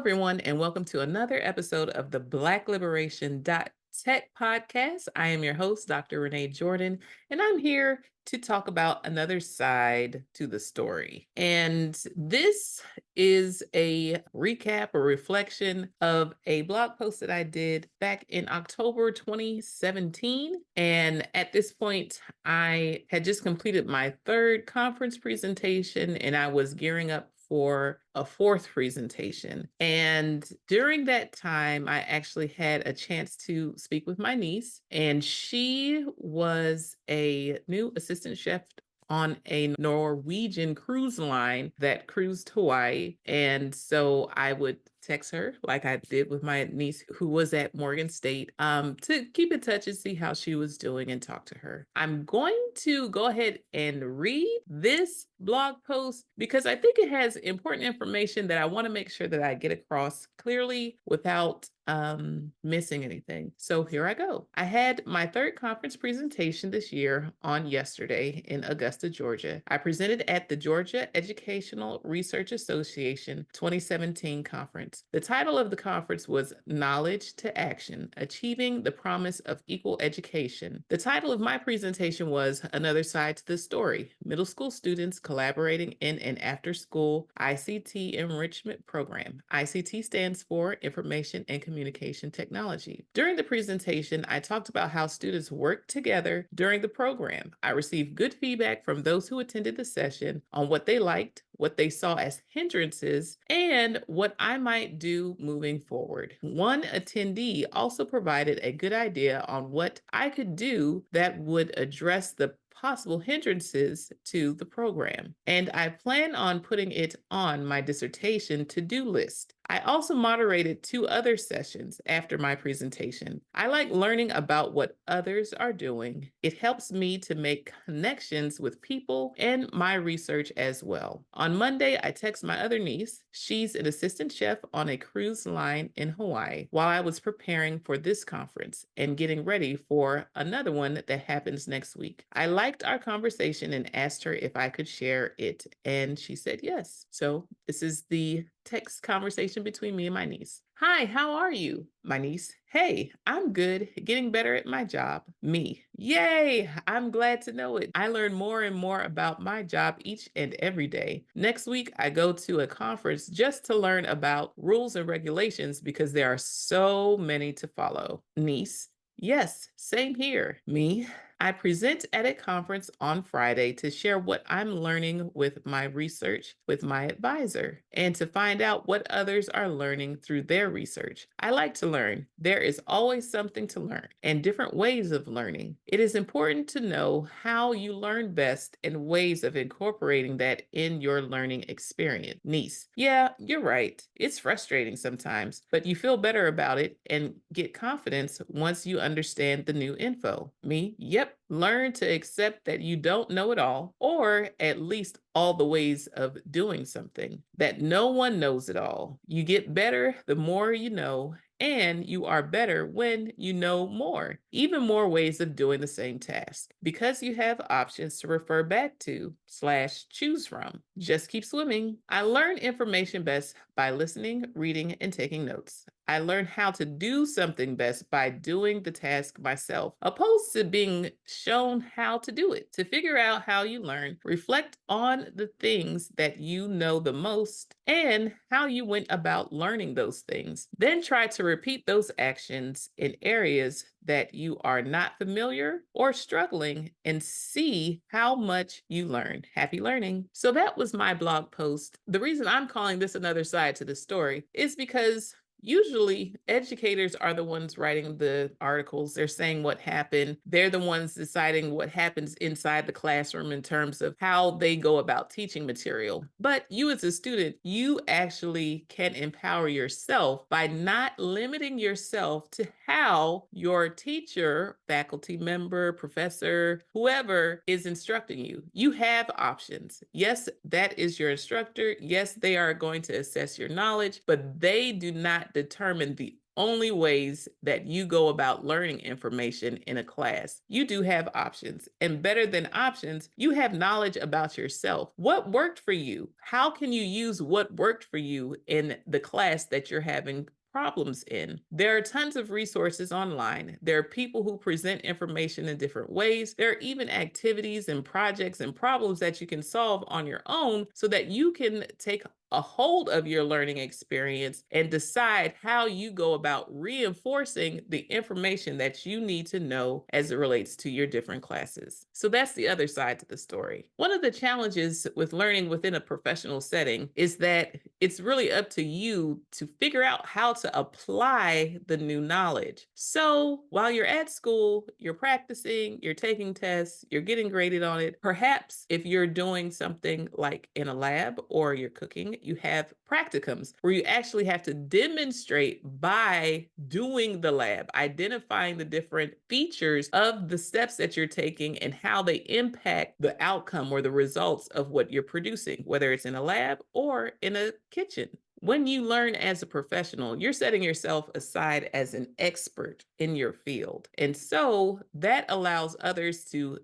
everyone, and welcome to another episode of the Black-Liberation.Tech podcast. I am your host, Dr. Renee Jordan, and I'm here to talk about another side to the story. And this is a recap or reflection of a blog post that I did back in October 2017. And at this point, I had just completed my third conference presentation, and I was gearing up for a fourth presentation. And during that time, I actually had a chance to speak with my niece, and she was a new assistant chef on a Norwegian cruise line that cruised Hawaii. And so I would text her like I did with my niece who was at Morgan State to keep in touch and see how she was doing and talk to her. I'm going to go ahead and read this blog post because I think it has important information that I want to make sure that I get across clearly without missing anything. So here I go. I had my third conference presentation this year on yesterday in Augusta, Georgia. I presented at the Georgia Educational Research Association 2017 conference. The title of the conference was Knowledge to Action, Achieving the Promise of Equal Education. The title of my presentation was Another Side to the Story, Middle School Students Collaborating in an After-School ICT Enrichment Program. ICT stands for Information and Communication Technology. During the presentation, I talked about how students work together during the program. I received good feedback from those who attended the session on what they liked, what they saw as hindrances, and what I might do moving forward. One attendee also provided a good idea on what I could do that would address the possible hindrances to the program, and I plan on putting it on my dissertation to-do list. I also moderated 2 other sessions after my presentation. I like learning about what others are doing. It helps me to make connections with people and my research as well. On Monday, I text my other niece. She's an assistant chef on a cruise line in Hawaii while I was preparing for this conference and getting ready for another one that happens next week. I liked our conversation and asked her if I could share it, and she said yes. So this is the text conversation between me and my niece. Hi, how are you? My niece, hey, I'm good, getting better at my job. Me, yay, I'm glad to know it. I learn more and more about my job each and every day. Next week, I go to a conference just to learn about rules and regulations because there are so many to follow. Niece, yes, same here. Me, I present at a conference on Friday to share what I'm learning with my research with my advisor and to find out what others are learning through their research. I like to learn. There is always something to learn and different ways of learning. It is important to know how you learn best and ways of incorporating that in your learning experience. Niece, yeah, you're right. It's frustrating sometimes, but you feel better about it and get confidence once you understand the new info. Me, yep. Learn to accept that you don't know it all, or at least all the ways of doing something, that no one knows it all. You get better the more you know, and you are better when you know more, even more ways of doing the same task, because you have options to refer back to / choose from. Just keep swimming. I learn information best by listening, reading, and taking notes. I learn how to do something best by doing the task myself, opposed to being shown how to do it. To figure out how you learn, reflect on the things that you know the most and how you went about learning those things. Then try to repeat those actions in areas that you are not familiar or struggling and see how much you learn. Happy learning. So that was my blog post. The reason I'm calling this another side to the story is because usually educators are the ones writing the articles. They're saying what happened. They're the ones deciding what happens inside the classroom in terms of how they go about teaching material. But you as a student, you actually can empower yourself by not limiting yourself to how your teacher, faculty member, professor, whoever is instructing you. You have options. Yes, that is your instructor. Yes, they are going to assess your knowledge, but they do not not determine the only ways that you go about learning information in a class. You do have options, and better than options, you have knowledge about yourself. What worked for you? How can you use what worked for you in the class that you're having problems in? There are tons of resources online. There are people who present information in different ways. There are even activities and projects and problems that you can solve on your own so that you can take a hold of your learning experience and decide how you go about reinforcing the information that you need to know as it relates to your different classes. So that's the other side to the story. One of the challenges with learning within a professional setting is that it's really up to you to figure out how to apply the new knowledge. So while you're at school, you're practicing, you're taking tests, you're getting graded on it. Perhaps if you're doing something like in a lab or you're cooking, you have practicums where you actually have to demonstrate by doing the lab, identifying the different features of the steps that you're taking and how they impact the outcome or the results of what you're producing, whether it's in a lab or in a kitchen. When you learn as a professional, you're setting yourself aside as an expert in your field. And so that allows others to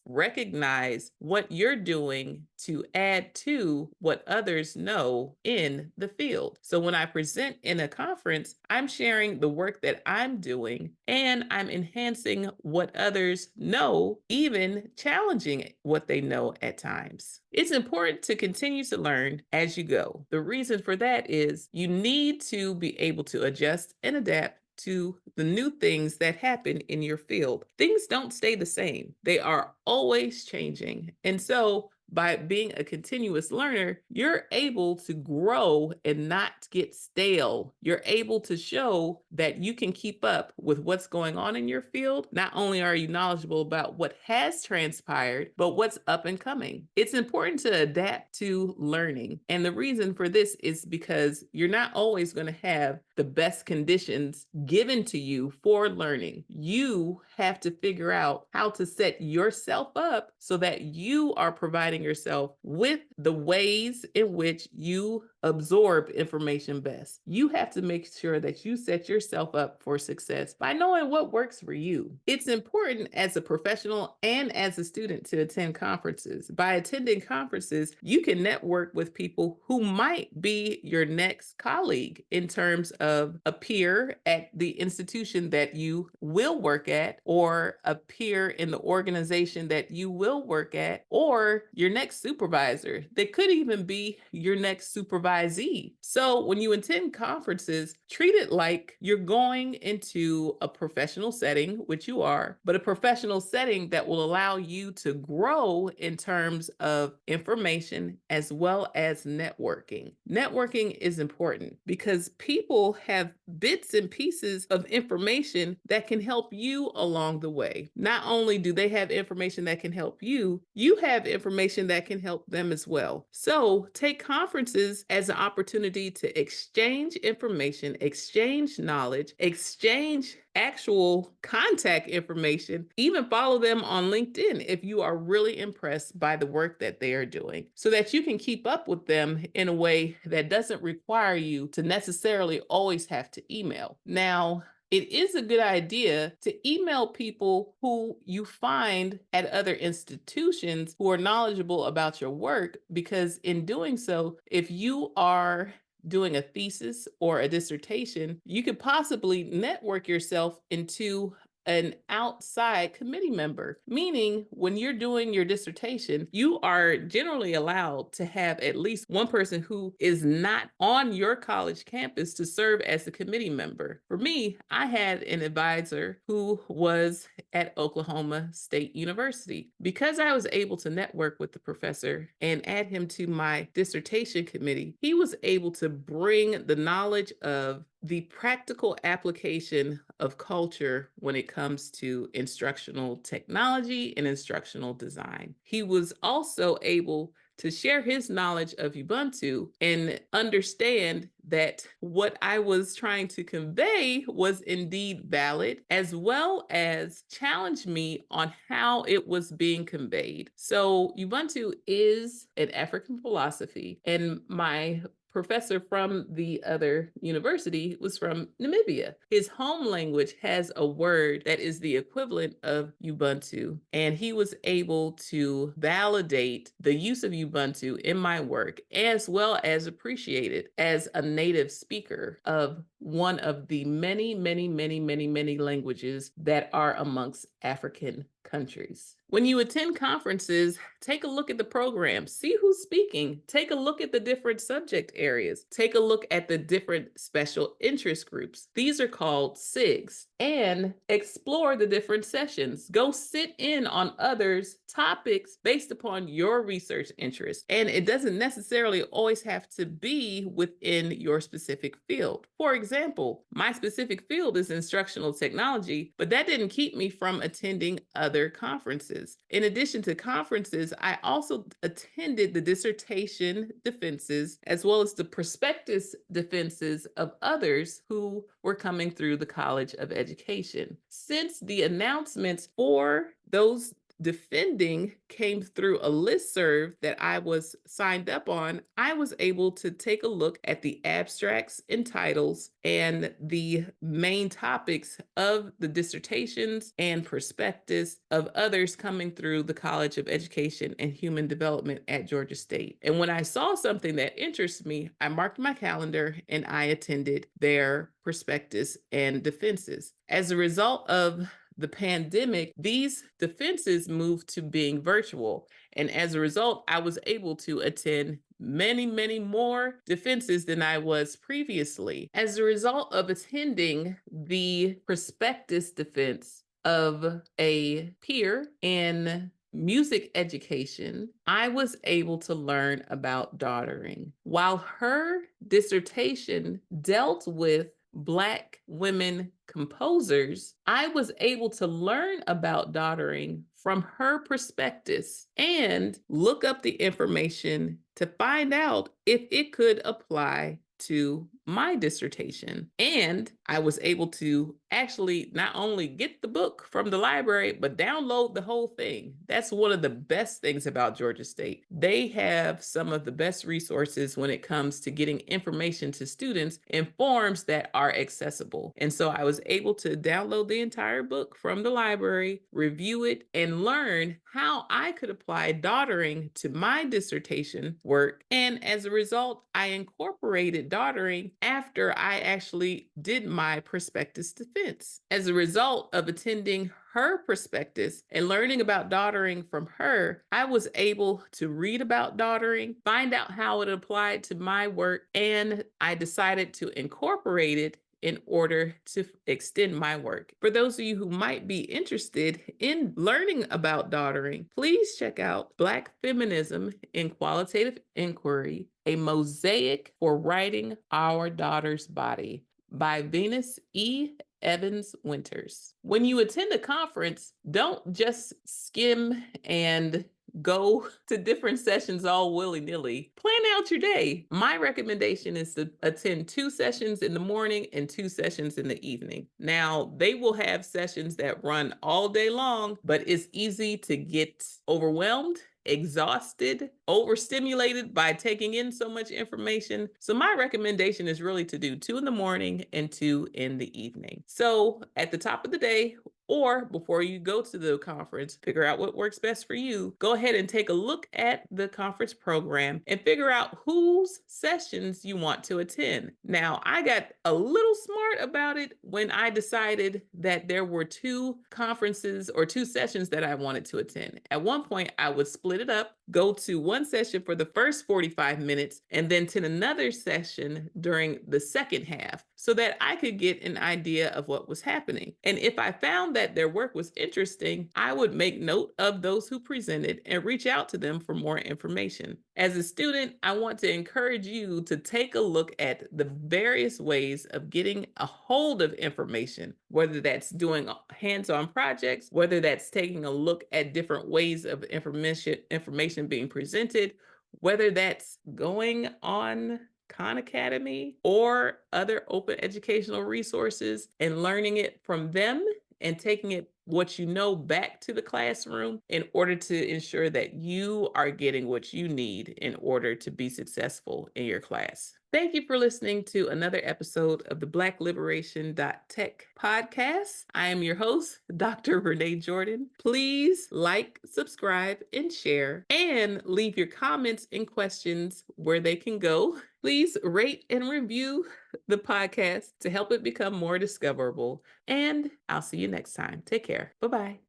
recognize what you're doing to add to what others know in the field. So when I present in a conference, I'm sharing the work that I'm doing and I'm enhancing what others know, even challenging what they know at times. It's important to continue to learn as you go. The reason for that is you need to be able to adjust and adapt to the new things that happen in your field. Things don't stay the same. They are always changing. And so by being a continuous learner, you're able to grow and not get stale. You're able to show that you can keep up with what's going on in your field. Not only are you knowledgeable about what has transpired, but what's up and coming. It's important to adapt to learning. And the reason for this is because you're not always going to have the best conditions given to you for learning. You have to figure out how to set yourself up so that you are providing yourself with the ways in which you absorb information best. You have to make sure that you set yourself up for success by knowing what works for you. It's important as a professional and as a student to attend conferences. By attending conferences, you can network with people who might be your next colleague in terms of a peer at the institution that you will work at, or a peer in the organization that you will work at, or your next supervisor. They could even be your next supervisee. So when you attend conferences, treat it like you're going into a professional setting, which you are, but a professional setting that will allow you to grow in terms of information as well as networking. Networking is important because people have bits and pieces of information that can help you along the way. Not only do they have information that can help you, you have information that can help them as well. So take conferences as an opportunity to exchange information, exchange knowledge, exchange actual contact information, even follow them on LinkedIn if you are really impressed by the work that they are doing, so that you can keep up with them in a way that doesn't require you to necessarily always have to email. Now, it is a good idea to email people who you find at other institutions who are knowledgeable about your work, because in doing so, if you are doing a thesis or a dissertation, you could possibly network yourself into an outside committee member, meaning when you're doing your dissertation, you are generally allowed to have at least one person who is not on your college campus to serve as a committee member. For me, I had an advisor who was at Oklahoma State University. Because I was able to network with the professor and add him to my dissertation committee, he was able to bring the knowledge of the practical application of culture when it comes to instructional technology and instructional design. He was also able to share his knowledge of Ubuntu and understand that what I was trying to convey was indeed valid, as well as challenge me on how it was being conveyed. So Ubuntu is an African philosophy, and my professor from the other university was from Namibia. His home language has a word that is the equivalent of Ubuntu, and he was able to validate the use of Ubuntu in my work, as well as appreciate it as a native speaker of one of the many, many, many, many, many languages that are amongst African countries. When you attend conferences, take a look at the program, see who's speaking, take a look at the different subject areas, take a look at the different special interest groups. These are called SIGs, and explore the different sessions. Go sit in on others' topics based upon your research interest. And it doesn't necessarily always have to be within your specific field. For example, my specific field is instructional technology, but that didn't keep me from attending other conferences. In addition to conferences, I also attended the dissertation defenses as well as the prospectus defenses of others who were coming through the College of Education. Since the announcements for those defending came through a listserv that I was signed up on, I was able to take a look at the abstracts and titles and the main topics of the dissertations and prospectus of others coming through the College of Education and Human Development at Georgia State. And when I saw something that interests me, I marked my calendar and I attended their prospectus and defenses. As a result of the pandemic, these defenses moved to being virtual. And as a result, I was able to attend many, many more defenses than I was previously. As a result of attending the prospectus defense of a peer in music education, I was able to learn about daughtering. While her dissertation dealt with Black women composers, I was able to learn about daughtering from her prospectus and look up the information to find out if it could apply to my dissertation. And I was able to actually not only get the book from the library, but download the whole thing. That's one of the best things about Georgia State. They have some of the best resources when it comes to getting information to students in forms that are accessible. And so I was able to download the entire book from the library, review it, and learn how I could apply daughtering to my dissertation work. And as a result, I incorporated daughtering after I actually did my prospectus defense. As a result of attending her prospectus and learning about daughtering from her, I was able to read about daughtering, find out how it applied to my work, and I decided to incorporate it in order to extend my work. For those of you who might be interested in learning about daughtering, please check out Black Feminism in Qualitative Inquiry, a mosaic for writing our daughter's body by Venus E. Evans Winters. When you attend a conference, don't just skim and go to different sessions all willy-nilly. Plan out your day. My recommendation is to attend 2 sessions in the morning and 2 sessions in the evening. Now, they will have sessions that run all day long, but it's easy to get overwhelmed, exhausted, overstimulated by taking in so much information. So my recommendation is really to do 2 in the morning and 2 in the evening. So at the top of the day, or before you go to the conference, figure out what works best for you. Go ahead and take a look at the conference program and figure out whose sessions you want to attend. Now, I got a little smart about it when I decided that there were 2 conferences or 2 sessions that I wanted to attend. At one point, I would split it up, go to one session for the first 45 minutes, and then to another session during the second half so that I could get an idea of what was happening. And if I found that their work was interesting, I would make note of those who presented and reach out to them for more information. As a student, I want to encourage you to take a look at the various ways of getting a hold of information, whether that's doing hands-on projects, whether that's taking a look at different ways of information being presented, whether that's going on Khan Academy or other open educational resources and learning it from them and taking it what you know back to the classroom in order to ensure that you are getting what you need in order to be successful in your class. Thank you for listening to another episode of the Black-Liberation.Tech podcast. I am your host, Dr. Renee Jordan. Please like, subscribe, and share, and leave your comments and questions where they can go. Please rate and review the podcast to help it become more discoverable. And I'll see you next time. Take care. Bye-bye.